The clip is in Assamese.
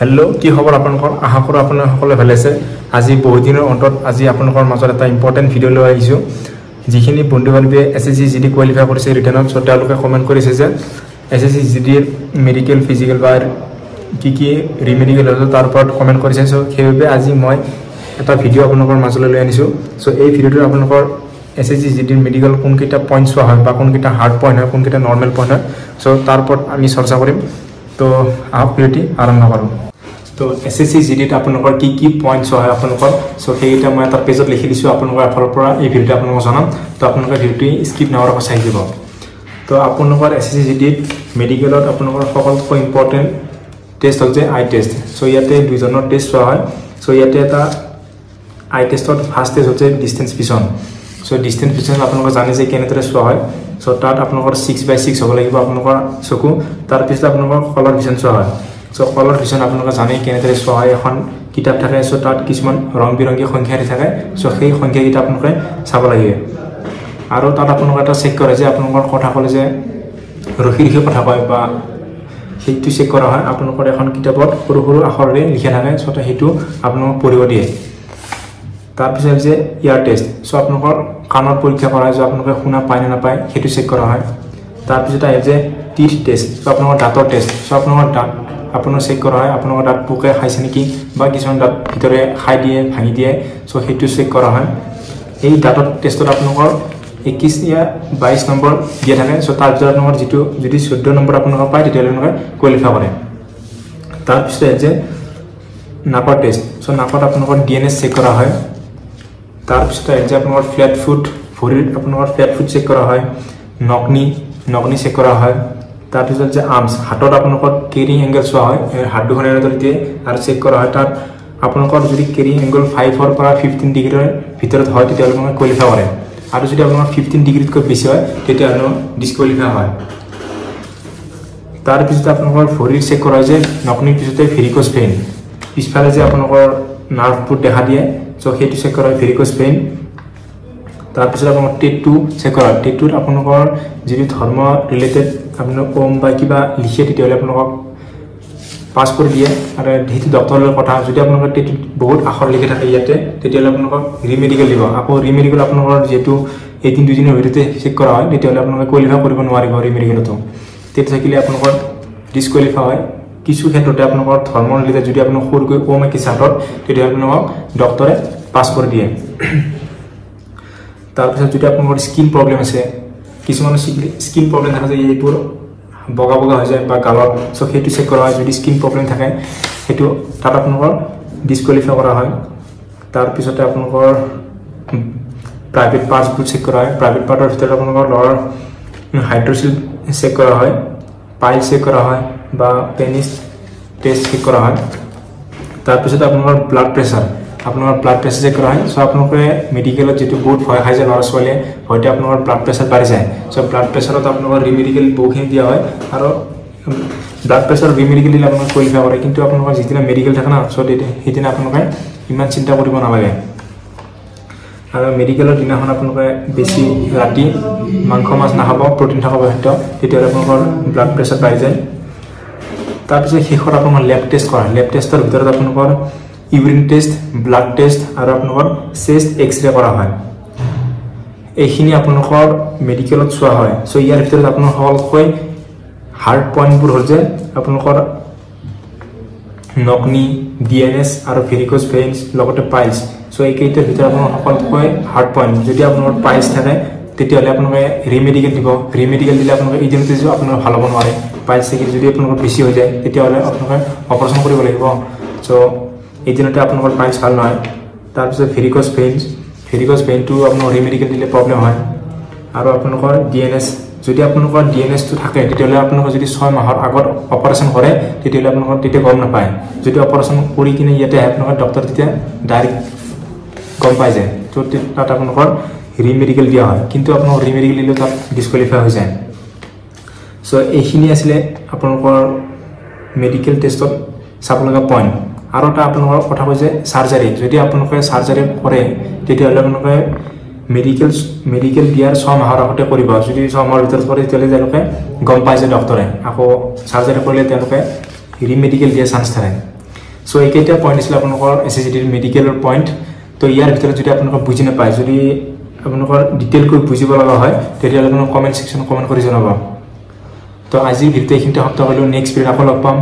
हेलो कि खबर आपनकर आशा करो आपन सकले ভালে আছে আজি বহু দিনৰ অন্তত আজি আপোনালোকৰ মাজত এটা ইম্পৰ্টেন্ট ভিডিও লৈ আহিছো যিখিনি বন্ধুবান্ধৱে এসএসসি জিডি কোৱালিফাই কৰিছে ৰিটাৰ্ণত সো তেওঁলোকে কমেন্ট কৰিছে যে এসএসসি জিডি মেডিকেল ফিজিক্যাল বা কি ৰিমেডিকেল আছে তাৰ ওপৰত কমেন্ট কৰিছে সো সেইবাবে আজি মই এটা ভিডিও আপোনালোকৰ মাজলৈ লৈ আনিছো সো এই ভিডিওটো আপোনালোকৰ এসএসসি জিডি মেডিকেল কোন কিটা পইণ্টছ হয় বা কোন কিটা হাৰ্ড পইণ্ট হয় কোন কিটা নৰমাল পইণ্ট হয় সো তাৰ ওপৰত আমি চৰ্চা কৰিম তো আপ ভিডিওটি আৰম্ভ কৰো तो एसएससी जीडी आपनकर की पॉइंट्स है आपनकर सो हेटा मैं ता पेजत लिखि दिसु आपनकर एफर পৰা এই ভিডিওটা आपनकर জানাম তো आपनकर ভিডিওটি স্কিপ নকৰা চাই দিব তো आपनकर एसएससी जीडी মেডিকেলত आपनकर সকলকৈ ইম্পৰ্টেন্ট টেষ্ট হৈছে আই টেষ্ট সো ইয়াতে দুইজনৰ টেষ্ট হয় সো ইয়াতে এটা আই টেষ্টত ফাৰ্স্ট টেষ্ট হৈছে distance vision so distance vision आपनकर জানে যে কেনেদৰে চোৱা হয় সো তাত आपनकर 6/6 হ'ব লাগিব आपनकर চকু তাৰ পিছত आपनकर কলাৰ ভিজন চোৱা হয় सो कलर ভিজন আপোনালোকে জানে কেনেদৰে সহায় এখন কিতাপ থাকে সো তাত কিছুমান ৰং বিৰংগী সংখ্যা থাকে সো সেই সংখ্যা কিতাপ আপোনালোকে চাব লাগে আৰু তাত আপোনালোকে এটা চেক কৰে যে আপোনালোকৰ কথা কলে যে ৰখি কথা কয় বা সেইটো চেক কৰা হয় আপোনালোকৰ এখন কিতাপত সৰু সৰু আখৰেৰে লিখা থাকে সো সেইটো আপোনালোক পঢ়িব দিয়ে তাৰ পিছত যে ইয়াৰ টেষ্ট সো আপোনালোকৰ কাণৰ পৰীক্ষা কৰা হয় যে আপোনালোকে শুনা পায় না নাপায় সেইটো চেক কৰা হয় তাৰ পিছত আহে যে টিথ টেষ্ট সো আপোনালোকৰ দাঁতৰ টেষ্ট সো আপোনালোকৰ দাঁত आपन चेक करा है आपन दाँत पोके खाइছে নেকি বা কিছুমান দাঁত ভিতরে খাই দিয়ে ভাঙি দিয়ে সো হেতু চেক করা হয় এই দাঁতৰ টেষ্টত আপোনালোকৰ 21 या 22 নম্বৰ দিয়া থাকে সো তাৰ ভিতৰত নম্বৰ যেটো যদি 14 নম্বৰ আপোনালোক পায় তেতিয়া আপোনালোকে কোৱালিফাই কৰে তাৰ পিছত যে নাকৰ টেষ্ট সো নাকত আপোনালোকৰ ডিএনএ চেক কৰা হয় তাৰ পিছত যে আপোনালোকৰ ফ্ল্যাট ফুট ভৰিত আপোনালোকৰ ফ্ল্যাট ফুট চেক কৰা হয় নকনি চেক কৰা হয় তাৰ পিছত যে আৰ্মস হাতত আপোনালোকৰ কেৰিং এংগল চোৱা হয় হাত দুখনেৰে ধৰিতে আৰু চেক কৰা হয় তাত আপোনালোকৰ যদি কেৰিং এংগল 5 ৰ পৰা 15 ডিগ্ৰীৰ ভিতৰত হয় তেতিয়া আপোনালোকে কোৱালিফাই কৰে আৰু যদি আপোনালোকৰ 15 ডিগ্ৰীতকৈ বেছি হয় তেতিয়া আপোনালোক ডিসকোৱালিফাই হয় তাৰ পিছত আপোনালোকৰ ভৰিৰ চেক কৰা যে নকনিৰ পিছতে ভেৰিকোজ ভেইন পিছফালে যে আপোনালোকৰ নাৰ্ভবোৰ দেখা দিয়ে সো সেইটো চেক কৰা ভেৰিকোজ ভেইন তাৰ পিছত আপোনালোকৰ টেটু চেক কৰা টেটুত আপোনালোকৰ যদি ধৰ্ম ৰিলেটেড আপোনালোক ওম বা কিবা লিখে তেতিয়ালে আপোনালোক পাস কৰি দিয়ে আৰু হেতু ডক্টৰৰ কথা যদি আপোনালোকৰ টেটু বহুত আখৰ লিখে থাকে ইয়াতে তেতিয়ালে আপোনালোক ৰিমেডিকেল দিব আকৌ ৰিমেডিকেল আপোনালোকৰ যেটো এদিন দুদিনৰ ভিতৰতে চেক কৰা হয় তেতিয়ালে আপোনালোক কোৱালিফাই কৰিব নোৱাৰিব ৰিমেডিকেলটো তেতিয়া থাকিলে আপোনালোকৰ ডিসকোৱালিফাই হয় কিছু ক্ষেত্ৰতে আপোনালোকৰ ধৰ্ম ৰিলেটেড যদি আপোনালোক সৰুকৈ ওম কি চাটত তেতিয়া আপোনালোক ডক্টৰে পাস কৰি দিয়ে তাৰ পিছত যদি আপোনালোকৰ স্কিন প্ৰবলেম আছে কিছুমান স্কিন প্ৰবলেম থাকে যে এইবোৰ বগা হৈ যায় বা গালত সো হেতু চেক কৰা হয় যদি স্কিন প্ৰবলেম থাকে হেতু তাত আপোনালোকৰ ডিসকোৱালিফাই কৰা হয় তাৰ পিছতে আপোনালোকৰ প্ৰাইভেট পাৰ্টছবোৰ চেক কৰা হয় প্ৰাইভেট পাৰ্টৰ ভিতৰত আপোনালোকৰ লৱাৰ হাইড্ৰোসিল চেক কৰা হয় পাইল চেক কৰা হয় বা পেনিস টেষ্ট চেক কৰা হয় তাৰ পিছত আপোনালোকৰ ব্লাড প্ৰেছাৰ আপনাৰ ব্লাড প্ৰেসাৰ চেক কৰা হয় সো আপনাদেৰ মেডিকেলত যেটো বহুত ভয় খাই যায় লৰা ছোৱালীয়ে হয়তো আপনার ব্লাড প্রেসার বাঢ়ি যায় সো ব্লাড প্রেসারত আপনার রিমেডিকেল বহুখিনি দিয়া হয় আর ব্লাড প্রেসার রিমেডিকেল দিলে আপনার কোৱালিফাই কৰে কিন্তু আপনাৰ যেদিনা মেডিকেল থাকে না সো সেইদিনা আপনাৰ ইমান চিন্তা কৰিব নালাগে আৰ মেডিকেলৰ দিনাখন আপনাৰ বেছি ৰাতি মাংস মাছ নাখাব প্ৰটিন থাকব হয়তো তেতিয়া আপনাৰ ব্লাড প্ৰেসাৰ বাঢ়ি যায় তাৰপিছত শেষত আপনাৰ ল্যাব টেষ্ট কৰা ল্যাব টেষ্টৰ ভিতৰত আপনাৰ ইউৰিন টেষ্ট ব্লাড টেষ্ট আৰু আপোনালোকৰ চেষ্ট এক্স-ৰে কৰা হয় এইখিনি আপোনালোকৰ মেডিকেলত চোৱা হয় সো ইয়াৰ ভিতৰত আপোনালোকৰ সকলোকৈ হাৰ্ড পইণ্টবোৰ হ'ল যে আপোনালোকৰ নকনি ডিএনএছ আৰু ভেৰিকোজ ভেইনছ লগতে পাইলছ সো এইকেইটাৰ ভিতৰত আপোনালোকৰ সকলোকৈ হাৰ্ড পইণ্ট যদি আপোনালোকৰ পাইলছ থাকে তেতিয়াহ'লে আপোনালোকে ৰিমেডিকেল দিব ৰিমেডিকেল দিলে আপোনালোকে ইডিএমতে যে আপোনালোকে ভাল হ'ব নোৱাৰে পাইলছ যদি আপোনালোকৰ বেছি হৈ যায় তেতিয়াহ'লে আপোনালোকে অপাৰেশ্যন কৰিব লাগিব সো এই দিনতে আপনার পাইলস ভাল নয় তারপরে ভেরিকোজ ভেইনটো আপনার রিমেডিকেল দিলে প্রবলেম হয় আর আপনার ডিএনএস যদি আপনার ডিএনএস তো থাকে তেতিয়াহলে আপনার যদি 6 মাহৰ আগত অপাৰেশন কৰে তেতিয়াহলে আপনাৰ তেতিয়া গম নাপায় যদি অপাৰেশন কৰি কিনে ইয়াতে আপনার ডক্টর তেতিয়া ডাইরেক্ট গম পাই যায় তো তাত আপনার রিমেডিকেল দিয়া হয় কিন্তু আপনার রিমেডিকেল দিলে তাত ডিসকোৱালিফাই হৈ যায় সো এইখিনি আসলে আপনাৰ মেডিকেল টেষ্টত চাব লগা পইণ্ট আৰু এটা আপোনালোকৰ কথা কৈছে সাৰ্জাৰী যদি আপোনালোকে সাৰ্জাৰী কৰে তেতিয়াহলে আপোনালোকে মেডিকেল দিয়াৰ 6 মাহৰ আগতে কৰিব যদি 6 মাহৰ ভিতৰত কৰে তেতিয়াহলে তেওঁলোকে গম পায় যে ডক্টৰে আকৌ সাৰ্জাৰী কৰিলে তেওঁলোকে ৰিমেডিকেল দিয়া চান্স থাকে সো এইকেইটা পইণ্ট আছিল আপোনালোকৰ এছএছজিডিৰ মেডিকেলৰ পইণ্ট তো ইয়াৰ ভিতৰত যদি আপোনালোকে বুজি নাপায় যদি আপোনালোকৰ ডিটেইলকৈ বুজিব লগা হয় তেতিয়াহ'লে আপোনালোকে কমেণ্ট ছেকশ্যনত কমেণ্ট কৰি জনাব তো আজিৰ ভিডিঅ'টো এইখিনিতে সমাপ্ত কৰিলোঁ নেক্সট ভিডিঅ'ত আকৌ লগ পাম